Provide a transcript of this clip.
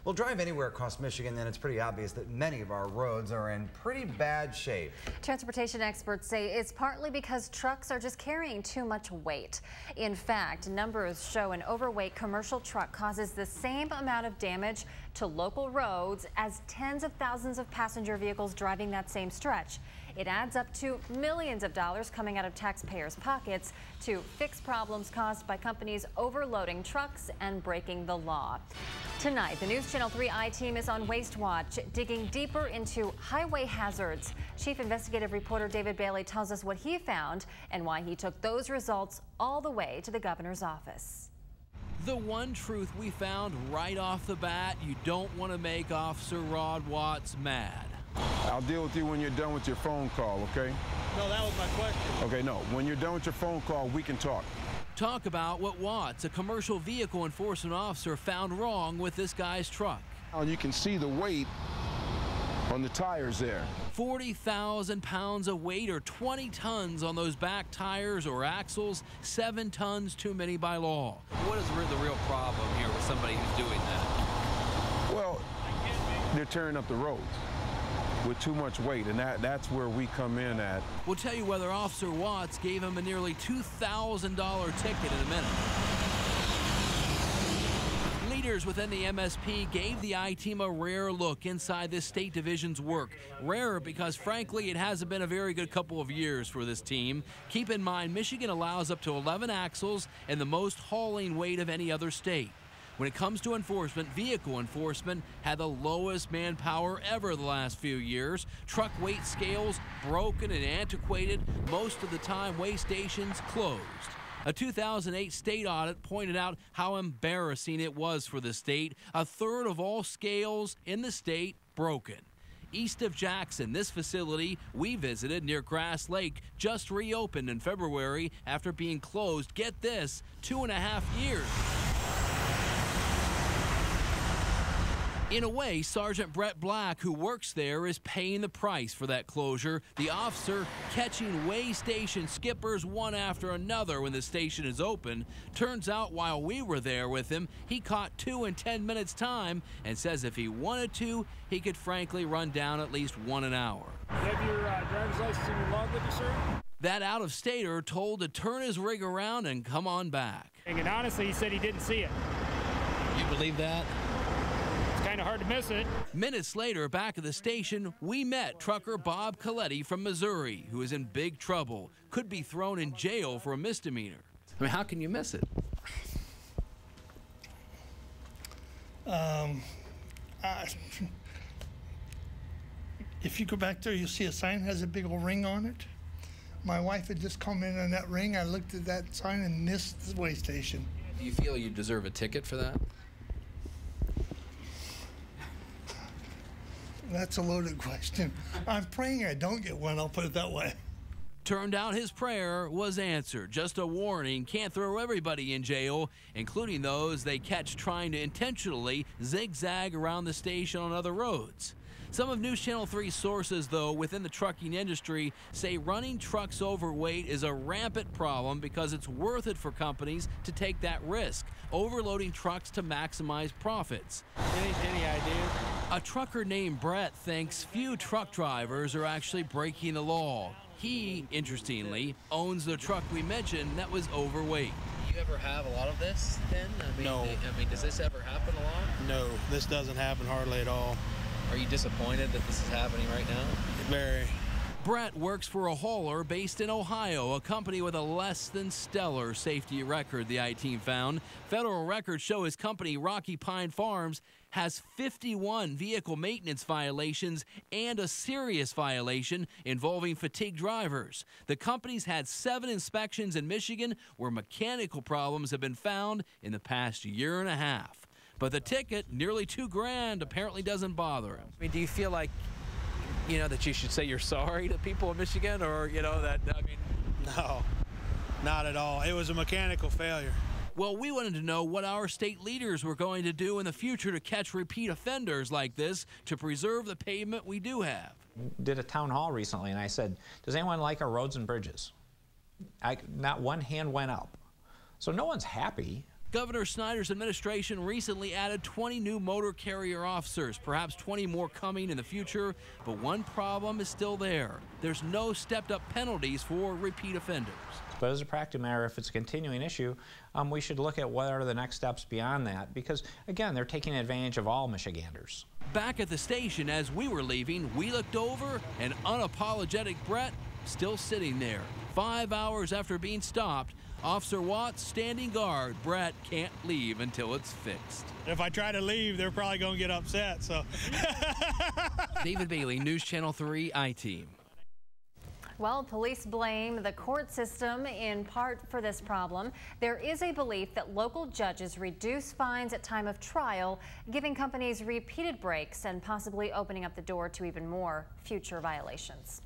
Well, drive anywhere across Michigan, then it's pretty obvious that many of our roads are in pretty bad shape. Transportation experts say it's partly because trucks are just carrying too much weight. In fact, numbers show an overweight commercial truck causes the same amount of damage to local roads as tens of thousands of passenger vehicles driving that same stretch. It adds up to millions of dollars coming out of taxpayers' pockets to fix problems caused by companies overloading trucks and breaking the law. Tonight, the News Channel 3 I-Team is on Waste Watch, digging deeper into highway hazards. Chief Investigative Reporter David Bailey tells us what he found and why he took those results all the way to the governor's office. The one truth we found right off the bat: you don't want to make Officer Rod Watts mad. I'll deal with you when you're done with your phone call, okay? No, that was my question. Okay, no. When you're done with your phone call, we can talk. Talk about what Watts, a commercial vehicle enforcement officer, found wrong with this guy's truck. You can see the weight on the tires there. 40,000 pounds of weight, or 20 tons on those back tires or axles, 7 tons too many by law. What is the real problem here with somebody who's doing that? Well, they're tearing up the roads with too much weight, and that's where we come in at. We'll tell you whether Officer Watts gave him a nearly $2,000 ticket in a minute. Leaders within the MSP gave the I-Team a rare look inside this state division's work. Rare because, frankly, it hasn't been a very good couple of years for this team. Keep in mind, Michigan allows up to 11 axles and the most hauling weight of any other state. When it comes to enforcement, vehicle enforcement had the lowest manpower ever the last few years. Truck weight scales broken and antiquated. Most of the time, weigh stations closed. A 2008 state audit pointed out how embarrassing it was for the state. A third of all scales in the state broken. East of Jackson, this facility we visited near Grass Lake just reopened in February after being closed, get this, 2.5 years. In a way, Sergeant Brett Black, who works there, is paying the price for that closure. The officer catching weigh station skippers one after another when the station is open. Turns out while we were there with him, he caught 2 in 10 minutes time and says if he wanted to, he could frankly run down at least 1 an hour. You have your driver's license in your log with you, sir? That out-of-stater told to turn his rig around and come on back. And honestly, he said he didn't see it. You believe that? Kind of hard to miss it. Minutes later, back at the station, we met trucker Bob Coletti from Missouri, who is in big trouble, could be thrown in jail for a misdemeanor. I mean, how can you miss it? If you go back there, you'll see a sign that has a big old ring on it. My wife had just come in on that ring. I looked at that sign and missed the weigh station. Do you feel you deserve a ticket for that? That's a loaded question. I'm praying I don't get one, I'll put it that way. Turned out his prayer was answered. Just a warning, can't throw everybody in jail, including those they catch trying to intentionally zigzag around the station on other roads. Some of News Channel 3's sources, though, within the trucking industry say running trucks overweight is a rampant problem because it's worth it for companies to take that risk, overloading trucks to maximize profits. Any idea? A trucker named Brett thinks few truck drivers are actually breaking the law. He, interestingly, owns the truck we mentioned that was overweight. Do you ever have a lot of this then? No. I mean, does this ever happen a lot? No, this doesn't happen hardly at all. Are you disappointed that this is happening right now? Very. Brett works for a hauler based in Ohio, a company with a less than stellar safety record, the I-Team found. Federal records show his company, Rocky Pine Farms, has 51 vehicle maintenance violations and a serious violation involving fatigued drivers. The company's had 7 inspections in Michigan where mechanical problems have been found in the past year and a half. But the ticket, nearly $2,000, apparently doesn't bother him. I mean, do you feel like, you know, that you should say you're sorry to people in Michigan, or, you know, that, I mean... No, not at all. It was a mechanical failure. Well, we wanted to know what our state leaders were going to do in the future to catch repeat offenders like this to preserve the pavement we do have. Did a town hall recently, and I said, does anyone like our roads and bridges? Not one hand went up. So no one's happy. Governor Snyder's administration recently added 20 new motor carrier officers, perhaps 20 more coming in the future, but one problem is still there. There's no stepped-up penalties for repeat offenders. But as a practical matter, if it's a continuing issue, we should look at what are the next steps beyond that, because, again, they're taking advantage of all Michiganders. Back at the station as we were leaving, we looked over, and unapologetic Brett still sitting there. 5 hours after being stopped, Officer Watts standing guard. Brett can't leave until it's fixed. If I try to leave, they're probably going to get upset. So, David Bailey, News Channel 3 I-Team. Well, police blame the court system in part for this problem. There is a belief that local judges reduce fines at time of trial, giving companies repeated breaks and possibly opening up the door to even more future violations.